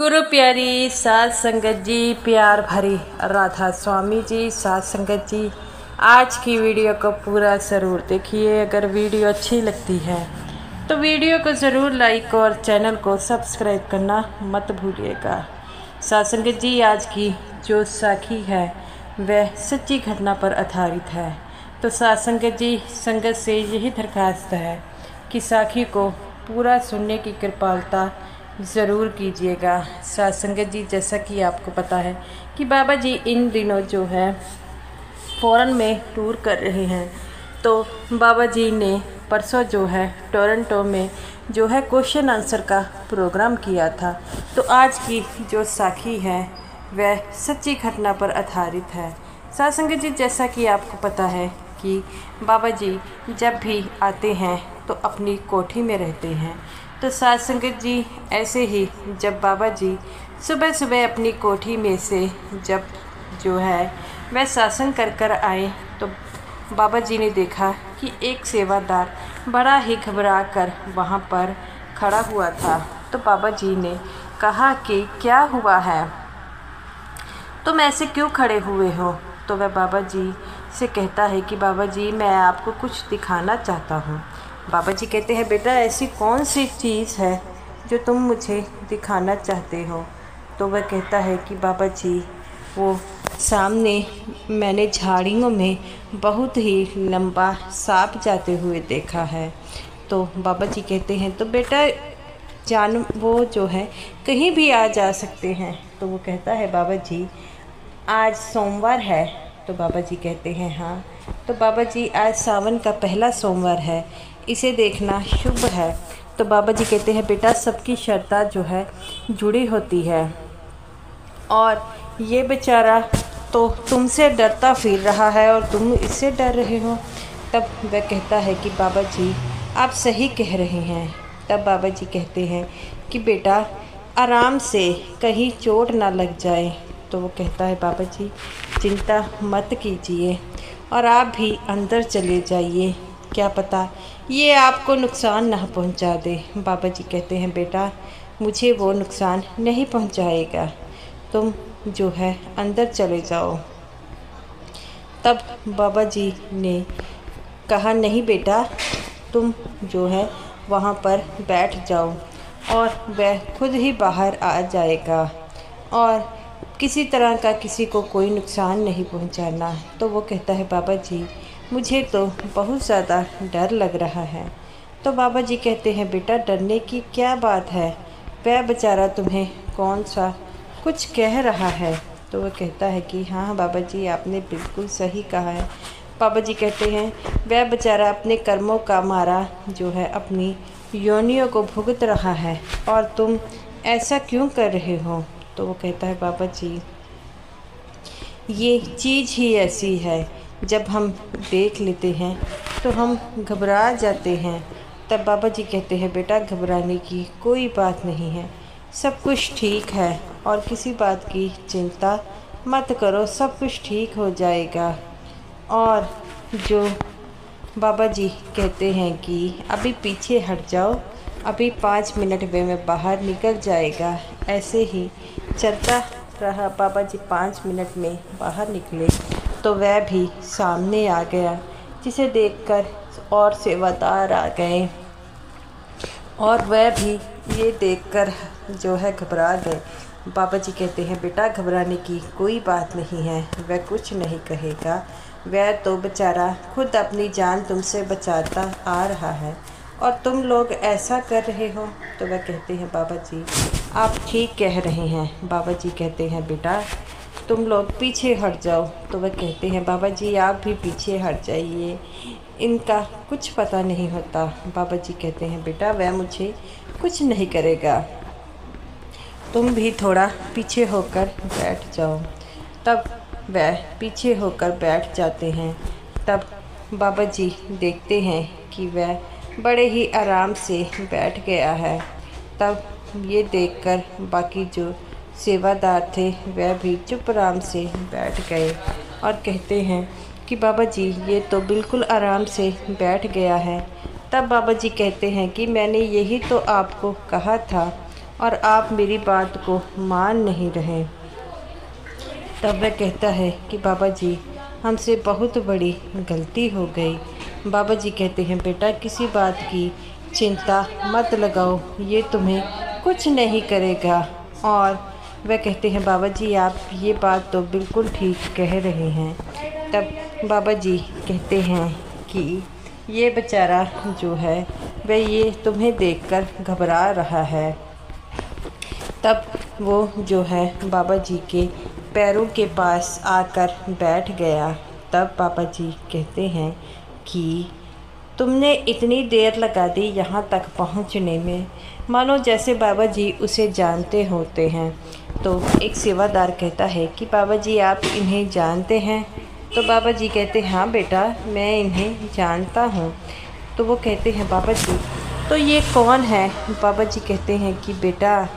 गुरु प्यारी साध संगत जी, प्यार भरी राधा स्वामी जी, साध संगत जी, आज की वीडियो को पूरा ज़रूर देखिए। अगर वीडियो अच्छी लगती है तो वीडियो को ज़रूर लाइक और चैनल को सब्सक्राइब करना मत भूलिएगा। साध संगत जी, आज की जो साखी है वह सच्ची घटना पर आधारित है। तो साध संगत जी, संगत से यही दरखास्त है कि साखी को पूरा सुनने की कृपालता ज़रूर कीजिएगा। साध संगत जी, जैसा कि आपको पता है कि बाबा जी इन दिनों जो है फ़ॉरेन में टूर कर रहे हैं। तो बाबा जी ने परसों जो है टोरंटो में जो है क्वेश्चन आंसर का प्रोग्राम किया था। तो आज की जो साखी है वह सच्ची घटना पर आधारित है। साध संगत जी, जैसा कि आपको पता है कि बाबा जी जब भी आते हैं तो अपनी कोठी में रहते हैं। तो साध संगत जी, ऐसे ही जब बाबा जी सुबह सुबह अपनी कोठी में से जब जो है वह शासन कर कर आए तो बाबा जी ने देखा कि एक सेवादार बड़ा ही घबरा कर वहाँ पर खड़ा हुआ था। तो बाबा जी ने कहा कि क्या हुआ है, तुम ऐसे क्यों खड़े हुए हो? तो वह बाबा जी से कहता है कि बाबा जी, मैं आपको कुछ दिखाना चाहता हूँ। बाबा जी कहते हैं, बेटा ऐसी कौन सी चीज़ है जो तुम मुझे दिखाना चाहते हो? तो वह कहता है कि बाबा जी, वो सामने मैंने झाड़ियों में बहुत ही लंबा सांप जाते हुए देखा है। तो बाबा जी कहते हैं, तो बेटा वो जो है कहीं भी आ जा सकते हैं। तो वो कहता है, बाबा जी आज सोमवार है। तो बाबा जी कहते हैं, हाँ। तो बाबा जी, आज सावन का पहला सोमवार है, इसे देखना शुभ है। तो बाबा जी कहते हैं, बेटा सबकी श्रद्धा जो है जुड़ी होती है और ये बेचारा तो तुमसे डरता फिर रहा है और तुम इससे डर रहे हो। तब वह कहता है कि बाबा जी आप सही कह रहे हैं। तब बाबा जी कहते हैं कि बेटा आराम से, कहीं चोट ना लग जाए। तो वो कहता है, बाबा जी चिंता मत कीजिए और आप भी अंदर चले जाइए, क्या पता ये आपको नुकसान ना पहुंचा दे। बाबा जी कहते हैं, बेटा मुझे वो नुकसान नहीं पहुंचाएगा, तुम जो है अंदर चले जाओ। तब बाबा जी ने कहा, नहीं बेटा तुम जो है वहाँ पर बैठ जाओ और वह खुद ही बाहर आ जाएगा और किसी तरह का किसी को कोई नुकसान नहीं पहुंचाना। तो वो कहता है, बाबा जी मुझे तो बहुत ज़्यादा डर लग रहा है। तो बाबा जी कहते हैं, बेटा डरने की क्या बात है, वह बेचारा तुम्हें कौन सा कुछ कह रहा है? तो वह कहता है कि हाँ बाबा जी आपने बिल्कुल सही कहा है। बाबा जी कहते हैं, वह बेचारा अपने कर्मों का मारा जो है अपनी योनियों को भुगत रहा है और तुम ऐसा क्यों कर रहे हो? तो वो कहता है, बाबा जी ये चीज़ ही ऐसी है, जब हम देख लेते हैं तो हम घबरा जाते हैं। तब बाबा जी कहते हैं, बेटा घबराने की कोई बात नहीं है, सब कुछ ठीक है और किसी बात की चिंता मत करो, सब कुछ ठीक हो जाएगा। और जो बाबा जी कहते हैं कि अभी पीछे हट जाओ, अभी 5 मिनट में मैं बाहर निकल जाएगा। ऐसे ही चलता रहा। बाबा जी 5 मिनट में बाहर निकले तो वह भी सामने आ गया, जिसे देखकर और सेवादार आ गए और वह भी ये देखकर जो है घबरा गए। बाबा जी कहते हैं, बेटा घबराने की कोई बात नहीं है, वह कुछ नहीं कहेगा, वह तो बेचारा खुद अपनी जान तुमसे बचाता आ रहा है और तुम लोग ऐसा कर रहे हो। तो वह कहते हैं, बाबा जी आप ठीक कह रहे हैं। बाबा जी कहते हैं, बेटा तुम लोग पीछे हट जाओ। तो वह कहते हैं, बाबा जी आप भी पीछे हट जाइए, इनका कुछ पता नहीं होता। बाबा जी कहते हैं, बेटा वह मुझे कुछ नहीं करेगा, तुम भी थोड़ा पीछे होकर बैठ जाओ। तब वह पीछे होकर बैठ जाते हैं। तब बाबा जी देखते हैं कि वह बड़े ही आराम से बैठ गया है। तब ये देखकर बाकी जो सेवादार थे वह भी चुप आराम से बैठ गए और कहते हैं कि बाबा जी ये तो बिल्कुल आराम से बैठ गया है। तब बाबा जी कहते हैं कि मैंने यही तो आपको कहा था, और आप मेरी बात को मान नहीं रहे। तब वह कहता है कि बाबा जी, हमसे बहुत बड़ी गलती हो गई। बाबा जी कहते हैं बेटा किसी बात की चिंता मत लगाओ, ये तुम्हें कुछ नहीं करेगा। और वह कहते हैं बाबा जी आप ये बात तो बिल्कुल ठीक कह रहे हैं। तब बाबा जी कहते हैं कि ये बेचारा जो है वह ये तुम्हें देखकर घबरा रहा है। तब वो जो है बाबा जी के पैरों के पास आकर बैठ गया। तब बाबा जी कहते हैं कि तुमने इतनी देर लगा दी यहाँ तक पहुँचने में, मानो जैसे बाबा जी उसे जानते होते हैं। तो एक सेवादार कहता है कि बाबा जी आप इन्हें जानते हैं? तो बाबा जी कहते हैं हाँ बेटा, मैं इन्हें जानता हूँ। तो वो कहते हैं बाबा जी तो ये कौन है? बाबा जी कहते हैं कि बेटा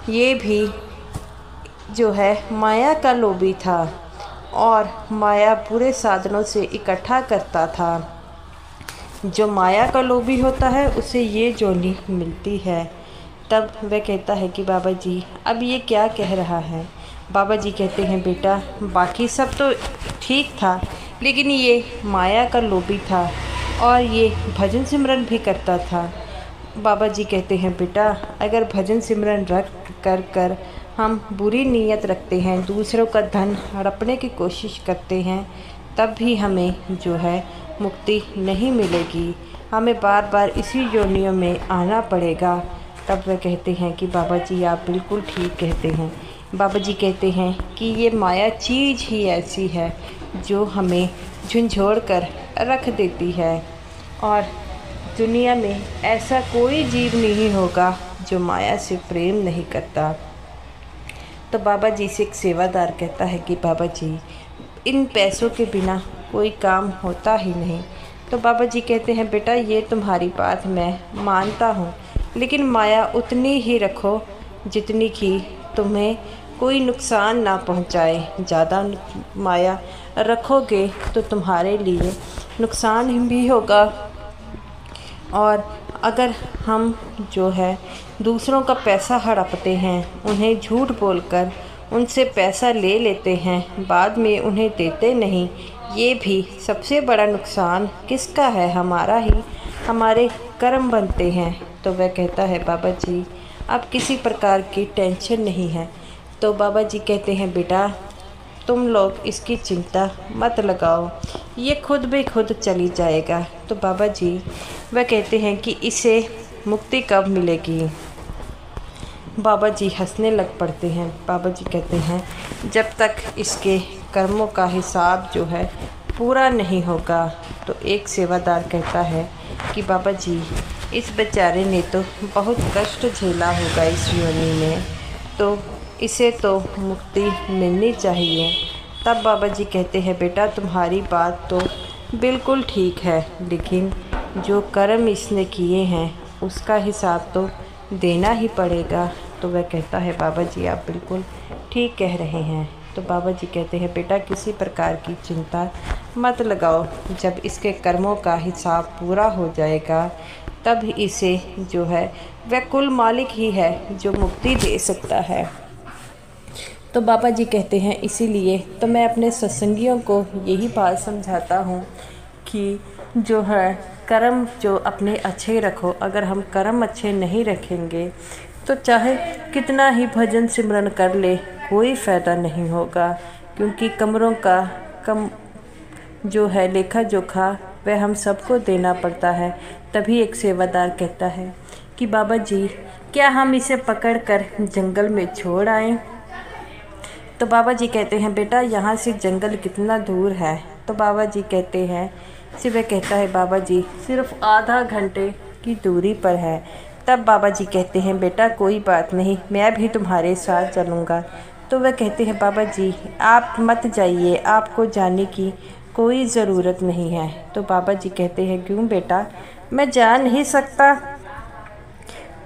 ये भी जो है माया का लोभी था और माया पूरे साधनों से इकट्ठा करता था। जो माया का लोभी होता है उसे ये जोनी मिलती है। तब वह कहता है कि बाबा जी अब ये क्या कह रहा है? बाबा जी कहते हैं बेटा बाकी सब तो ठीक था, लेकिन ये माया का लोभी था और ये भजन सिमरन भी करता था। बाबा जी कहते हैं बेटा अगर भजन सिमरन रख कर हम बुरी नीयत रखते हैं, दूसरों का धन हड़पने की कोशिश करते हैं, तब भी हमें जो है मुक्ति नहीं मिलेगी, हमें बार बार इसी योनियों में आना पड़ेगा। तब वह कहते हैं कि बाबा जी आप बिल्कुल ठीक कहते हैं। बाबा जी कहते हैं कि ये माया चीज़ ही ऐसी है जो हमें झंझोड़ कर रख देती है और दुनिया में ऐसा कोई जीव नहीं होगा जो माया से प्रेम नहीं करता। तो बाबा जी से एक सेवादार कहता है कि बाबा जी इन पैसों के बिना कोई काम होता ही नहीं। तो बाबा जी कहते हैं बेटा ये तुम्हारी बात मैं मानता हूँ, लेकिन माया उतनी ही रखो जितनी कि तुम्हें कोई नुकसान ना पहुँचाए। ज़्यादा माया रखोगे तो तुम्हारे लिए नुकसान भी होगा। और अगर हम जो है दूसरों का पैसा हड़पते हैं, उन्हें झूठ बोलकर उनसे पैसा ले लेते हैं, बाद में उन्हें देते नहीं, ये भी सबसे बड़ा नुकसान किसका है? हमारा ही, हमारे कर्म बनते हैं। तो वह कहता है बाबा जी अब किसी प्रकार की टेंशन नहीं है। तो बाबा जी कहते हैं बेटा तुम लोग इसकी चिंता मत लगाओ, ये खुद भी खुद चली जाएगा। तो बाबा जी वह कहते हैं कि इसे मुक्ति कब मिलेगी? बाबा जी हंसने लग पड़ते हैं। बाबा जी कहते हैं जब तक इसके कर्मों का हिसाब जो है पूरा नहीं होगा। तो एक सेवादार कहता है कि बाबा जी इस बेचारे ने तो बहुत कष्ट झेला होगा इस योनि में, तो इसे तो मुक्ति मिलनी चाहिए। तब बाबा जी कहते हैं बेटा तुम्हारी बात तो बिल्कुल ठीक है, लेकिन जो कर्म इसने किए हैं उसका हिसाब तो देना ही पड़ेगा। तो वह कहता है बाबा जी आप बिल्कुल ठीक कह रहे हैं। तो बाबा जी कहते हैं बेटा किसी प्रकार की चिंता मत लगाओ, जब इसके कर्मों का हिसाब पूरा हो जाएगा तब इसे जो है वह कुल मालिक ही है जो मुक्ति दे सकता है। तो बाबा जी कहते हैं इसीलिए तो मैं अपने सत्संगियों को यही बात समझाता हूँ कि जो है कर्म जो अपने अच्छे रखो। अगर हम कर्म अच्छे नहीं रखेंगे तो चाहे कितना ही भजन सिमरन कर ले कोई फ़ायदा नहीं होगा, क्योंकि कमरों का कम जो है लेखा जोखा वह हम सबको देना पड़ता है। तभी एक सेवादार कहता है कि बाबा जी क्या हम इसे पकड़कर जंगल में छोड़ आएं? तो बाबा जी कहते हैं बेटा यहाँ से जंगल कितना दूर है? तो बाबा जी कहते हैं वह कहता है बाबा जी सिर्फ आधा घंटे की दूरी पर है। तब बाबा जी कहते हैं बेटा कोई बात नहीं, मैं भी तुम्हारे साथ चलूँगा। तो वह कहते हैं बाबा जी आप मत जाइए, आपको जाने की कोई ज़रूरत नहीं है। तो बाबा जी कहते हैं क्यों बेटा, मैं जा नहीं सकता?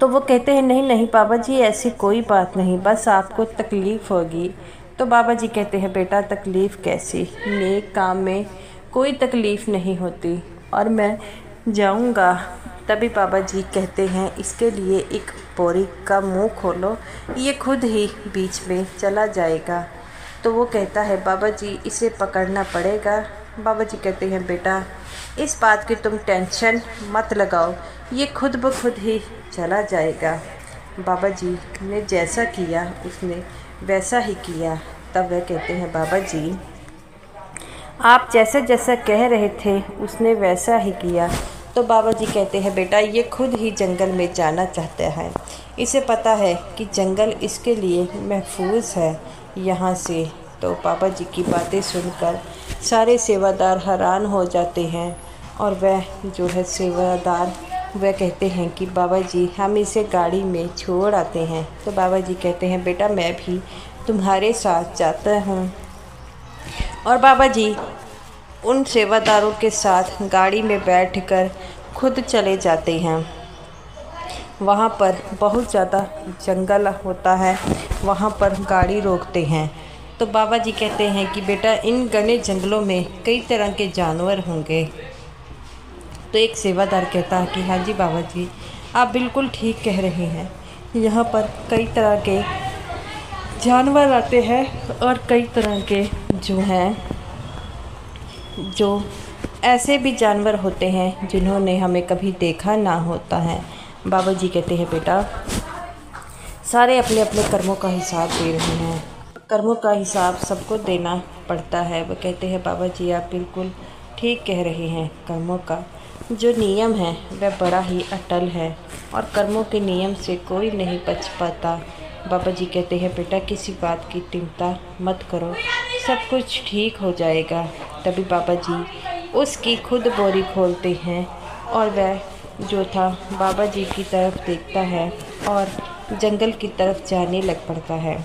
तो वो कहते हैं नहीं नहीं बाबा जी ऐसी कोई बात नहीं, बस आपको तकलीफ़ होगी। तो बाबा जी कहते हैं बेटा तकलीफ़ कैसी, नेक काम में कोई तकलीफ़ नहीं होती और मैं जाऊंगा। तभी बाबा जी कहते हैं इसके लिए एक बोरी का मुंह खोलो, ये खुद ही बीच में चला जाएगा। तो वो कहता है बाबा जी इसे पकड़ना पड़ेगा। बाबा जी कहते हैं बेटा इस बात की तुम टेंशन मत लगाओ, ये खुद ब खुद ही चला जाएगा। बाबा जी ने जैसा किया उसने वैसा ही किया। तब वह कहते हैं बाबा जी आप जैसा जैसा कह रहे थे उसने वैसा ही किया। तो बाबा जी कहते हैं बेटा ये खुद ही जंगल में जाना चाहता है, इसे पता है कि जंगल इसके लिए महफूज है यहाँ से। तो बाबा जी की बातें सुनकर सारे सेवादार हैरान हो जाते हैं और वह जो है सेवादार वह कहते हैं कि बाबा जी हम इसे गाड़ी में छोड़ आते हैं। तो बाबा जी कहते हैं बेटा मैं भी तुम्हारे साथ जाता हूँ। और बाबा जी उन सेवादारों के साथ गाड़ी में बैठकर खुद चले जाते हैं। वहाँ पर बहुत ज़्यादा जंगल होता है, वहाँ पर गाड़ी रोकते हैं। तो बाबा जी कहते हैं कि बेटा इन घने जंगलों में कई तरह के जानवर होंगे। तो एक सेवादार कहता है कि हाँ जी बाबा जी आप बिल्कुल ठीक कह रहे हैं, यहाँ पर कई तरह के जानवर आते हैं और कई तरह के जो ऐसे भी जानवर होते हैं जिन्होंने हमें कभी देखा ना होता है। बाबा जी कहते हैं बेटा सारे अपने अपने कर्मों का हिसाब दे रहे हैं, कर्मों का हिसाब सबको देना पड़ता है। वो कहते हैं बाबा जी आप बिल्कुल ठीक कह रहे हैं, कर्मों का जो नियम है वह बड़ा ही अटल है और कर्मों के नियम से कोई नहीं बच पाता। बाबा जी कहते हैं बेटा किसी बात की चिंता मत करो, सब कुछ ठीक हो जाएगा। तभी बाबा जी उसकी खुद बोरी खोलते हैं और वह जो था बाबा जी की तरफ देखता है और जंगल की तरफ जाने लग पड़ता है।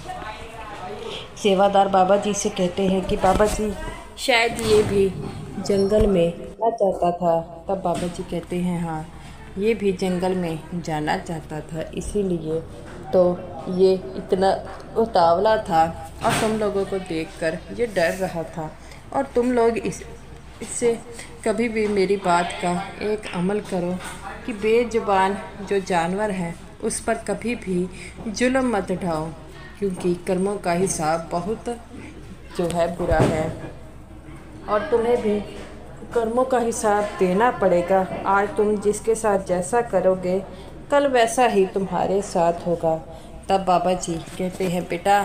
सेवादार बाबा जी से कहते हैं कि बाबा जी शायद ये भी जंगल में जाना चाहता था। तब बाबा जी कहते हैं हाँ ये भी जंगल में जाना चाहता था, इसीलिए तो ये इतना उतावला था और तुम लोगों को देखकर ये डर रहा था। और तुम लोग इससे कभी भी मेरी बात का एक अमल करो कि बेजुबान जो जानवर है उस पर कभी भी जुल्म मत ढाओ, क्योंकि कर्मों का हिसाब बहुत जो है बुरा है और तुम्हें भी कर्मों का हिसाब देना पड़ेगा। आज तुम जिसके साथ जैसा करोगे कल वैसा ही तुम्हारे साथ होगा। तब बाबा जी कहते हैं बेटा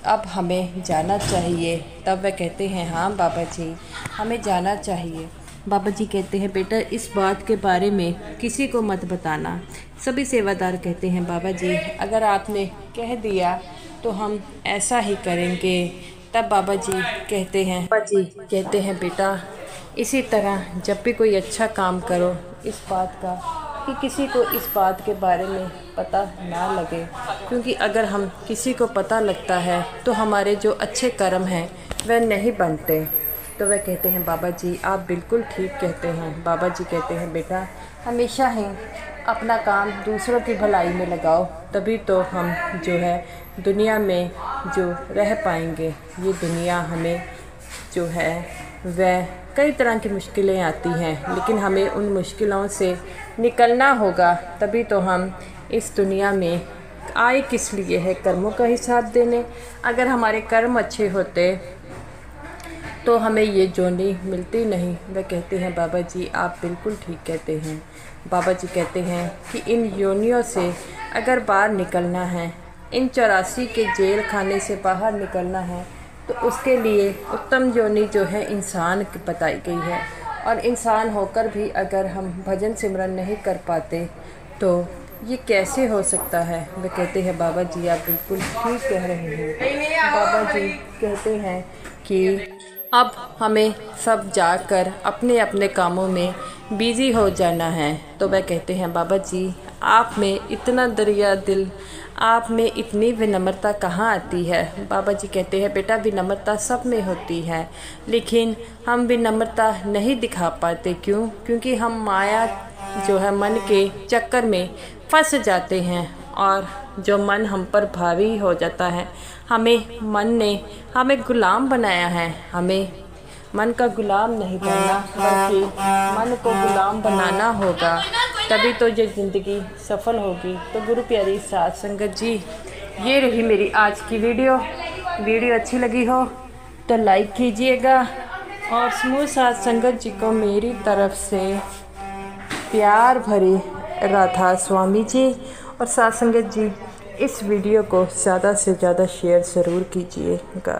अब हमें जाना चाहिए। तब वह कहते हैं हाँ बाबा जी हमें जाना चाहिए। बाबा जी कहते हैं बेटा इस बात के बारे में किसी को मत बताना। सभी सेवादार कहते हैं बाबा जी अगर आपने कह दिया तो हम ऐसा ही करेंगे। तब बाबा जी कहते हैं बेटा इसी तरह जब भी कोई अच्छा काम करो इस बात का कि किसी को इस बात के बारे में पता ना लगे, क्योंकि अगर हम किसी को पता लगता है तो हमारे जो अच्छे कर्म हैं वह नहीं बनते। तो वह कहते हैं बाबा जी आप बिल्कुल ठीक कहते हैं। बाबा जी कहते हैं बेटा हमेशा ही अपना काम दूसरों की भलाई में लगाओ, तभी तो हम जो है दुनिया में जो रह पाएंगे। ये दुनिया हमें जो है वह कई तरह की मुश्किलें आती हैं, लेकिन हमें उन मुश्किलों से निकलना होगा, तभी तो हम इस दुनिया में आए किस लिए है, कर्मों का हिसाब देने। अगर हमारे कर्म अच्छे होते तो हमें ये जोनी मिलती नहीं। वह कहते हैं बाबा जी आप बिल्कुल ठीक कहते हैं। बाबा जी कहते हैं कि इन योनियों से अगर बाहर निकलना है, इन 84 के जेल खाने से बाहर निकलना है, तो उसके लिए उत्तम योनि जो है इंसान की बताई गई है। और इंसान होकर भी अगर हम भजन सिमरन नहीं कर पाते तो ये कैसे हो सकता है। वे कहते हैं बाबा जी आप बिल्कुल ठीक कह रहे हैं। बाबा जी कहते हैं कि अब हमें सब जाकर अपने अपने कामों में बिज़ी हो जाना है। तो वह कहते हैं बाबा जी आप में इतना दरिया दिल, आप में इतनी विनम्रता कहाँ आती है। बाबा जी कहते हैं बेटा विनम्रता सब में होती है, लेकिन हम विनम्रता नहीं दिखा पाते। क्यों? क्योंकि हम माया जो है मन के चक्कर में फंस जाते हैं और जो मन हम पर भारी हो जाता है, मन ने हमें गुलाम बनाया है। हमें मन का गुलाम नहीं बनना, बल्कि मन को गुलाम बनाना होगा। तभी तो ये ज़िंदगी सफल होगी। तो गुरु प्यारी साध संगत जी, ये रही मेरी आज की वीडियो अच्छी लगी हो तो लाइक कीजिएगा और समूह साध संगत जी को मेरी तरफ से प्यार भरी राधा स्वामी जी। और साध संगत जी, इस वीडियो को ज़्यादा से ज़्यादा शेयर ज़रूर कीजिएगा।